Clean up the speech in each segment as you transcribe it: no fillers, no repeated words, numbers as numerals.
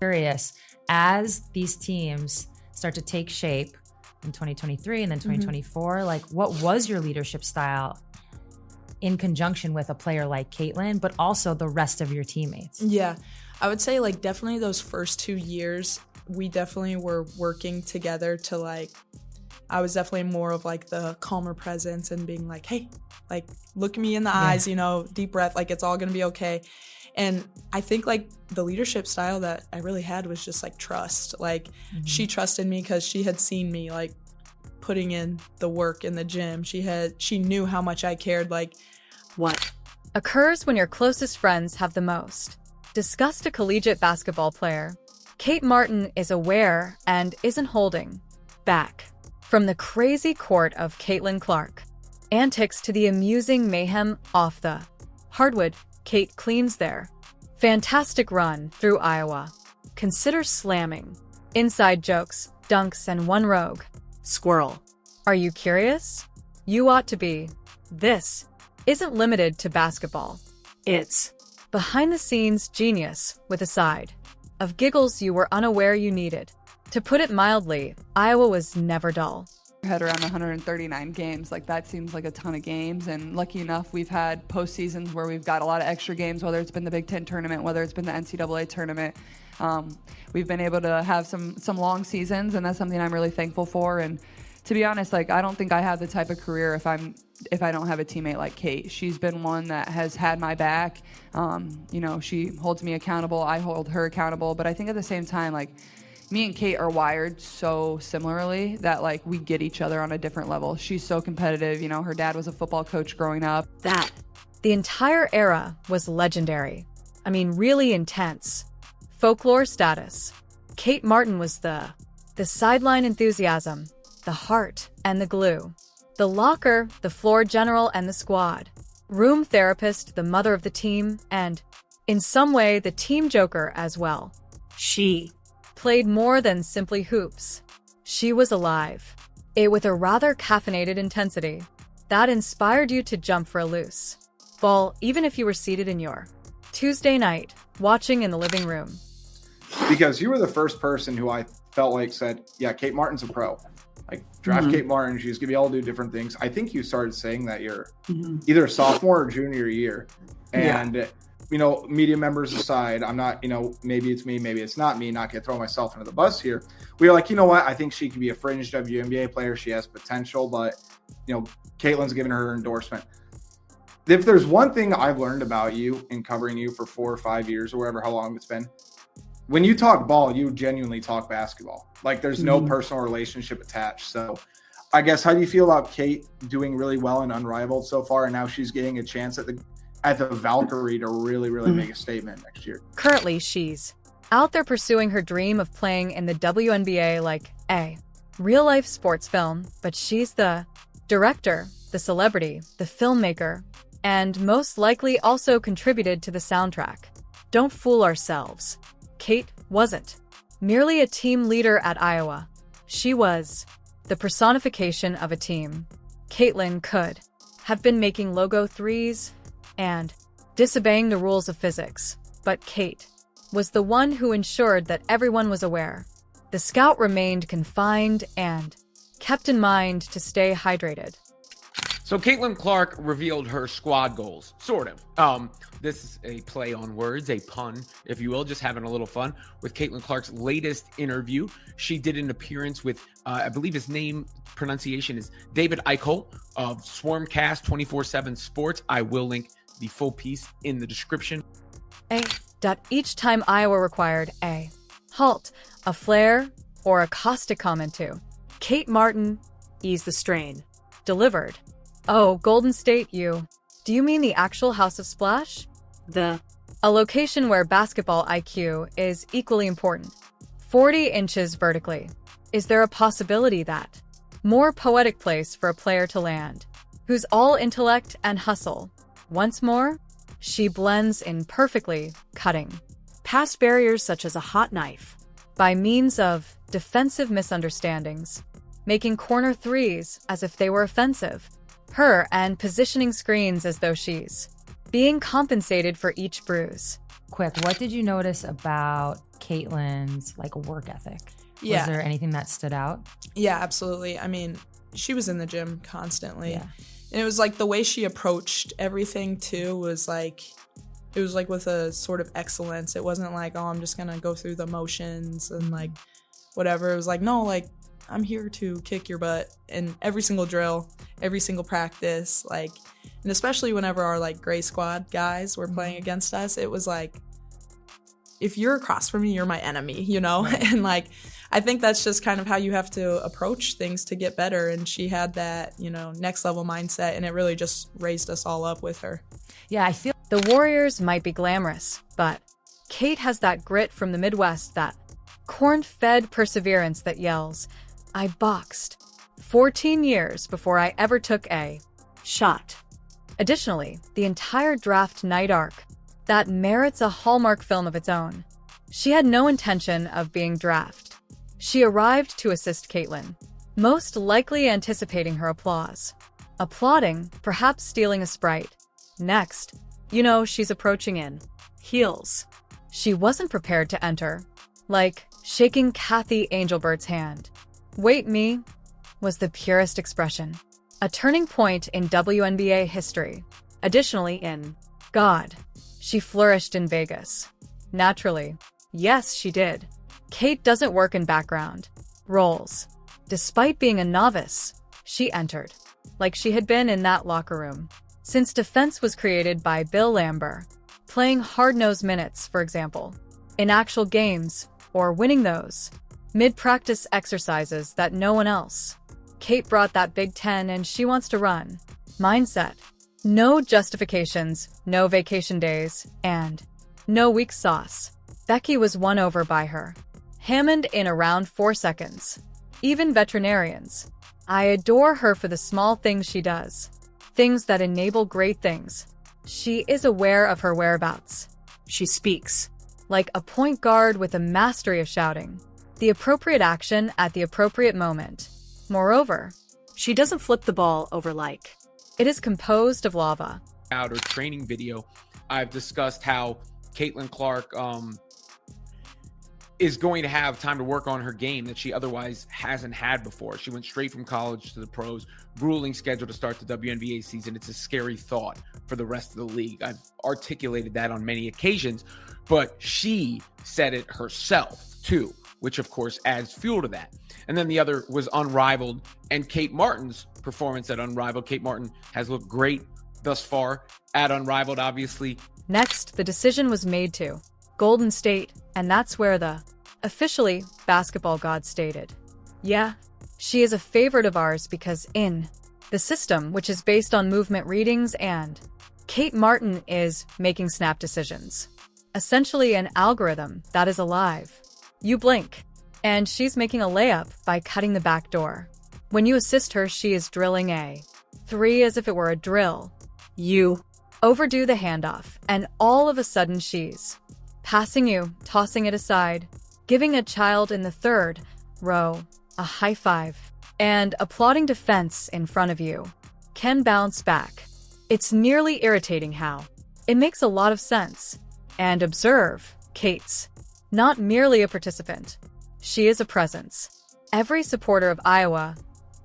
Curious, as these teams start to take shape in 2023 and then 2024, like what was your leadership style in conjunction with a player like Caitlin, but also the rest of your teammates? Yeah, I would say like definitely those first 2 years, we definitely were working together to like, I was definitely more of like the calmer presence and being like, hey, like look me in the eyes, you know, deep breath, like it's all gonna be okay. And I think like the leadership style that I really had was just like trust. Like she trusted me because she had seen me like putting in the work in the gym. She knew how much I cared. Like what occurs when your closest friends have the most. Discussed a collegiate basketball player. Kate Martin is aware and isn't holding back. From the crazy court of Caitlin Clark, antics to the amusing mayhem off the hardwood, Kate cleans there. Fantastic run through Iowa. Consider slamming. Inside jokes, dunks, and one rogue squirrel. Are you curious? You ought to be. This isn't limited to basketball. It's behind-the-scenes genius with a side of giggles you were unaware you needed. To put it mildly, Iowa was never dull. Had around 139 games. Like that seems like a ton of games, and lucky enough we've had postseasons where we've got a lot of extra games, whether it's been the Big Ten tournament, whether it's been the NCAA tournament. We've been able to have some long seasons, and that's something I'm really thankful for. And to be honest, like I don't think I have the type of career if I don't have a teammate like Kate. She's been one that has had my back. You know, she holds me accountable, I hold her accountable, but I think at the same time, like me and Kate are wired so similarly that like we get each other on a different level. She's so competitive. You know, her dad was a football coach growing up. The entire era was legendary. I mean, really intense. Folklore status. Kate Martin was the sideline enthusiasm, the heart and the glue. The locker, the floor general and the squad. Room therapist, the mother of the team, and, in some way, the team joker as well. She played more than simply hoops. She was alive. With a rather caffeinated intensity that inspired you to jump for a loose ball, even if you were seated in your Tuesday night, watching in the living room. Because you were the first person who I felt like said, yeah, Kate Martin's a pro. Like, draft Kate Martin, she's going to be able to do different things. I think you started saying that you're either sophomore or junior year. And you know, media members aside, I'm not, you know, maybe it's me, maybe it's not me, not going to throw myself under the bus here. We were like, you know what? I think she could be a fringe WNBA player. She has potential, but, you know, Caitlin's given her endorsement. If there's one thing I've learned about you in covering you for 4 or 5 years or whatever, how long it's been, when you talk ball, you genuinely talk basketball. Like there's no personal relationship attached. So I guess, how do you feel about Kate doing really well and unrivaled so far? And now she's getting a chance at the Valkyrie to really make a statement next year. Currently, she's out there pursuing her dream of playing in the WNBA like a real-life sports film, but she's the director, the celebrity, the filmmaker, and most likely also contributed to the soundtrack. Don't fool ourselves. Kate wasn't merely a team leader at Iowa. She was the personification of a team. Caitlin could have been making logo threes and disobeying the rules of physics, but Kate was the one who ensured that everyone was aware. The scout remained confined and kept in mind to stay hydrated. So Caitlin Clark revealed her squad goals, sort of. This is a play on words, a pun, if you will, just having a little fun with Caitlin Clark's latest interview. She did an appearance with, I believe his name pronunciation is David Eichel of Swarmcast 24/7 Sports. I will link the full piece in the description. Each time Iowa required a halt, a flare, or a caustic comment to Kate Martin, ease the strain. Delivered. Oh, Golden State, do you mean the actual House of Splash? A location where basketball IQ is equally important. 40 inches vertically. Is there a possibility that more poetic place for a player to land, who's all intellect and hustle? Once more, she blends in perfectly, cutting past barriers such as a hot knife by means of defensive misunderstandings, making corner threes as if they were offensive, her and positioning screens as though she's being compensated for each bruise. Quick, what did you notice about Caitlin's like work ethic? Yeah. Was there anything that stood out? Yeah, absolutely. I mean, she was in the gym constantly. Yeah. And it was like the way she approached everything too was like, it was like with a sort of excellence. It wasn't like, oh, I'm just going to go through the motions and like whatever. It was like, no, like I'm here to kick your butt in every single drill, every single practice. Like, and especially whenever our like gray squad guys were playing against us, it was like, if you're across from me, you're my enemy, you know? Right. And like, I think that's just kind of how you have to approach things to get better. And she had that, you know, next level mindset, and it really just raised us all up with her. Yeah, I feel The Warriors might be glamorous, but Kate has that grit from the Midwest, that corn-fed perseverance that yells, I boxed 14 years before I ever took a shot. Additionally, the entire draft night arc, that merits a Hallmark film of its own. She had no intention of being drafted. She arrived to assist Caitlin, most likely anticipating her applause. Applauding, perhaps stealing a Sprite. Next, you know she's approaching in heels. She wasn't prepared to enter, like shaking Kathy Angelbert's hand. Wait me was the purest expression. A turning point in WNBA history. Additionally, in God, she flourished in Vegas. Naturally, yes, she did. Kate doesn't work in background roles. Despite being a novice, she entered, like she had been in that locker room since defense was created by Bill Lambert, playing hard-nosed minutes, for example, in actual games, or winning those mid-practice exercises that no one else. Kate brought that Big Ten and she wants to run. Mindset. No justifications, no vacation days, and no weak sauce. Becky was won over by her. Hammond in around 4 seconds. Even veterinarians. I adore her for the small things she does. Things that enable great things. She is aware of her whereabouts. She speaks. Like a point guard with a mastery of shouting. The appropriate action at the appropriate moment. Moreover, she doesn't flip the ball over like. It is composed of lava. Or training video, I've discussed how Caitlin Clark is going to have time to work on her game that she otherwise hasn't had before. She went straight from college to the pros, grueling schedule to start the WNBA season. It's a scary thought for the rest of the league. I've articulated that on many occasions, but she said it herself too, which of course adds fuel to that. And then the other was Unrivaled, and Kate Martin's performance at Unrivaled. Kate Martin has looked great thus far at Unrivaled, obviously. Next, the decision was made to Golden State, and that's where the officially basketball god stated, yeah, she is a favorite of ours because in the system, which is based on movement readings, and Kate Martin is making snap decisions. Essentially an algorithm that is alive. You blink, and she's making a layup by cutting the back door. When you assist her, she is drilling a 3 as if it were a drill. You overdo the handoff, and all of a sudden she's passing you, tossing it aside, giving a child in the third row a high five, and applauding defense in front of you. Can bounce back. It's nearly irritating how it makes a lot of sense. And observe, Kate's not merely a participant. She is a presence. Every supporter of Iowa,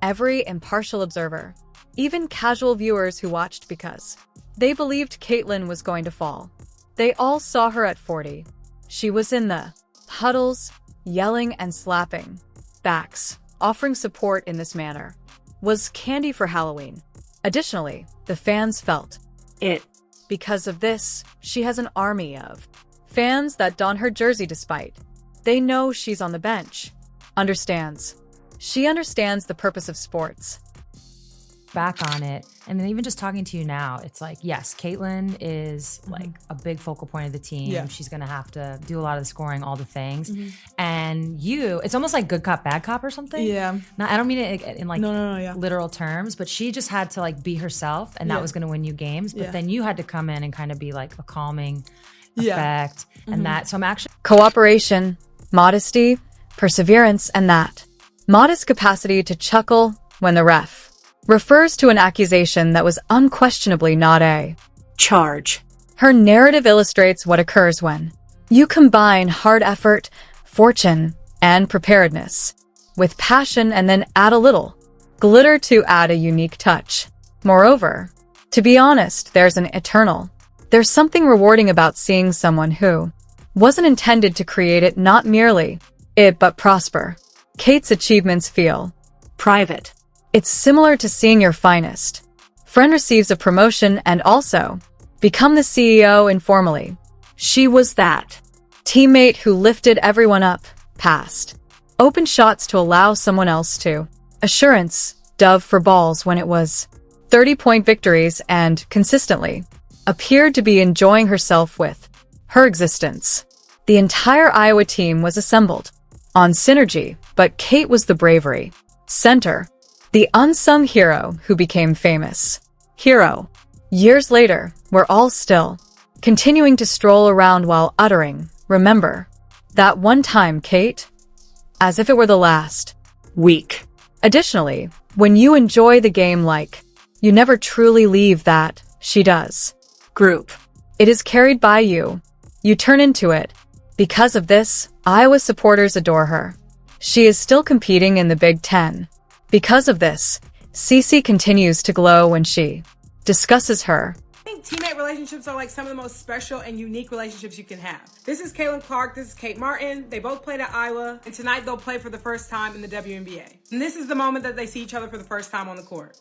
every impartial observer, even casual viewers who watched because they believed Caitlin was going to fall. They all saw her at 40. She was in the huddles, yelling and slapping backs, offering support in this manner. Was candy for Halloween. Additionally, the fans felt it. Because of this, she has an army of fans that don her jersey despite they know she's on the bench. Understands. She understands the purpose of sports. Back on it, and then even just talking to you now, it's like, yes, Caitlin is like a big focal point of the team. Yeah. She's gonna have to do a lot of the scoring, all the things. And you, it's almost like good cop, bad cop or something. Yeah. Now, I don't mean it in like No, yeah. literal terms, but she just had to like be herself, and that Yeah. was gonna win you games. But Yeah. then you had to come in and kind of be like a calming Yeah. effect, and that. So I'm actually Cooperation, modesty, perseverance, and that modest capacity to chuckle when the ref refers to an accusation that was unquestionably not a charge. Her narrative illustrates what occurs when You combine hard effort, fortune, and preparedness with passion and then add a little glitter to add a unique touch. Moreover, to be honest, there's something rewarding about seeing someone who wasn't intended to create it, not merely it, but prosper. Kate's achievements feel private. It's similar to seeing your finest friend receives a promotion and also become the CEO informally. She was that teammate who lifted everyone up, passed open shots to allow someone else to assurance, dove for balls when it was 30-point victories and consistently appeared to be enjoying herself with her existence. The entire Iowa team was assembled on synergy, but Kate was the bravery center, the unsung hero who became famous. Hero. Years later, we're all still continuing to stroll around while uttering, remember that one time, Kate? As if it were the last week. Additionally, when you enjoy the game like you never truly leave that she does group. It is carried by you. You turn into it. Because of this, Iowa supporters adore her. She is still competing in the Big Ten. Because of this, Cece continues to glow when she discusses her. I think teammate relationships are like some of the most special and unique relationships you can have. This is Caitlin Clark, this is Kate Martin. They both played at Iowa, and tonight they'll play for the first time in the WNBA. And this is the moment that they see each other for the first time on the court.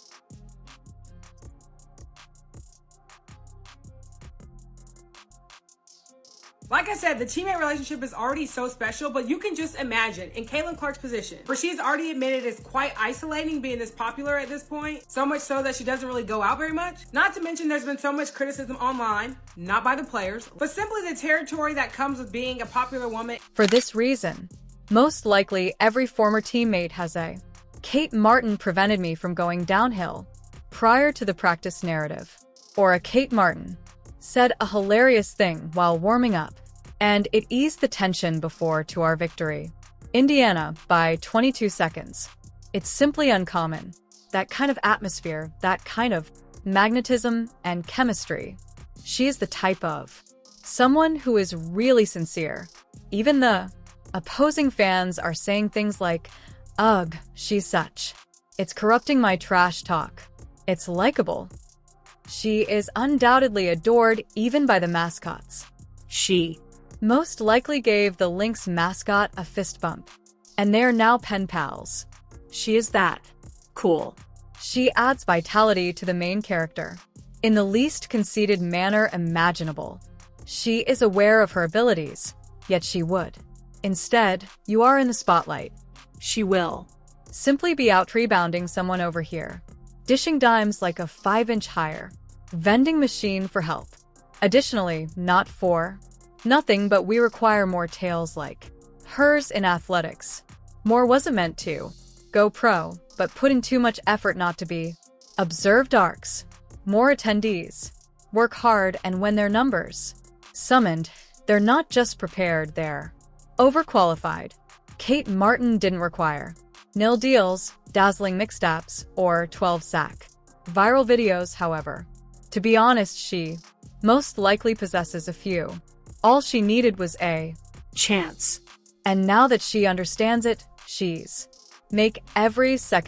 Like I said, the teammate relationship is already so special, but you can just imagine in Caitlin Clark's position, where she's already admitted it's quite isolating being this popular at this point, so much so that she doesn't really go out very much. Not to mention there's been so much criticism online, not by the players, but simply the territory that comes with being a popular woman. For this reason, most likely every former teammate has a Kate Martin prevented me from going downhill prior to the practice narrative, or a Kate Martin said a hilarious thing while warming up, and it eased the tension before to our victory. Indiana by 22 seconds. It's simply uncommon. That kind of atmosphere, that kind of magnetism and chemistry. She is the type of someone who is really sincere. Even the opposing fans are saying things like, ugh, she's such. It's corrupting my trash talk. It's likable. She is undoubtedly adored even by the mascots. She most likely gave the Lynx mascot a fist bump, and they're now pen pals. She is that cool. She adds vitality to the main character in the least conceited manner imaginable. She is aware of her abilities, yet she would. Instead, you are in the spotlight. She will simply be out rebounding someone over here, dishing dimes like a 5-inch higher vending machine for help. Additionally, not for nothing, but we require more tales like hers in athletics. More wasn't meant to go pro, but put in too much effort not to be observed arcs. More attendees work hard, and when their numbers summoned, they're not just prepared, they're overqualified. Kate Martin didn't require nil deals, dazzling mixed-ups, or 12-sack viral videos, however. To be honest, she most likely possesses a few. All she needed was a chance. And now that she understands it, she's make every second